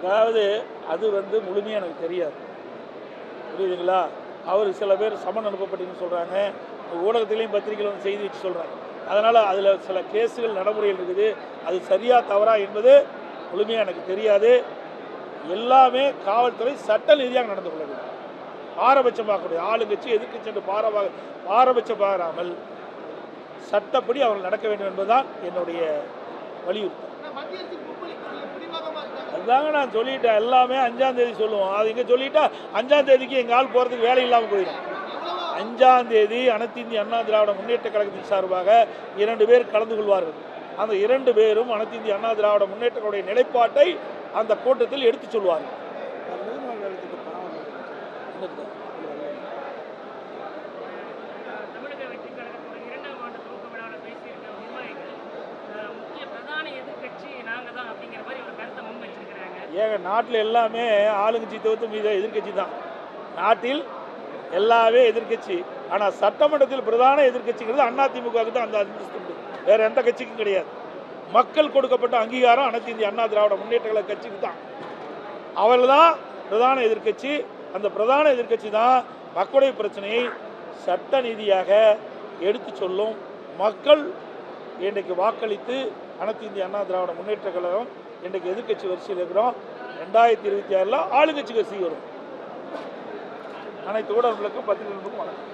அதாவது அது முழுமையாக எனக்கு தெரியாது, புரியுதுங்களா? அவர் சில பேர் சமன் அனுப்பப்பட்டீங்கன்னு சொல்கிறாங்க, ஊடகத்திலையும் பத்திரிகையில் செய்தி வச்சு சொல்கிறாங்க. அதனால் அதில் சில கேஸுகள் நடைமுறையில் இருக்குது. அது சரியா தவறா என்பது முழுமையாக எனக்கு தெரியாது. எல்லாமே காவல்துறை சட்ட ரீதியாக நடந்து கொள்ள வேண்டும். பாரபட்சம் பார்க்கக்கூடிய ஆளுங்கட்சி எதிர்க்கட்சி என்று பாரபட்சம் பாராமல் சட்டப்படி அவர்கள் நடக்க வேண்டும் என்பதுதான் என்னுடைய வலியுறுத்தல். அதுதாங்க நான் சொல்லிட்டேன். எல்லாமே 5ஆம் தேதி சொல்லுவோம். அது இங்கே சொல்லிட்டா 5ஆம் தேதிக்கு எங்கள் ஆள் போகிறதுக்கு வேலை இல்லாமல் போயிடும். 5ஆம் தேதி அனைத்து இந்திய அண்ணா திராவிட முன்னேற்ற கழகத்தின் சார்பாக 2 பேர் கலந்து கொள்வார்கள். அந்த 2 பேரும் அனைத்து இந்திய அண்ணா திராவிட முன்னேற்ற கழக நிலைப்பாட்டை அந்த கூட்டத்தில் எடுத்து சொல்வார்கள். ஏங்க நாட்டில் எல்லாமே ஆளுங்கட்சி தவிர்த்து மீது எதிர்கட்சி தான். நாட்டில் எல்லாமே எதிர்கட்சி. ஆனால் சட்டமன்றத்தில் பிரதான எதிர்கட்சிங்கிறது அதிமுகவுக்கு தான் அந்த அந்தஸ்து உண்டு, வேற எந்த கட்சிக்கும் கிடையாது. மக்கள் கொடுக்கப்பட்ட அங்கீகாரம் அனைத்து இந்திய அண்ணா திராவிட முன்னேற்ற கழக கட்சிக்கு தான். அவர்கள் தான் பிரதான எதிர்கட்சி. அந்த பிரதான எதிர்கட்சி தான் மக்களுடைய பிரச்சனையை சட்ட நீதியாக எடுத்து சொல்லும். மக்கள் இன்றைக்கு வாக்களித்து அனைத்து இந்திய அண்ணா திராவிட முன்னேற்ற கழகம் இன்றைக்கு எதிர்கட்சி வரிசையில் இருக்கிறோம். 2026 ஆளுங்கட்சி வரிசை வரும். அனைத்து ஊடகங்களுக்கும் பத்திரிகைகளுக்கும் வணக்கம்.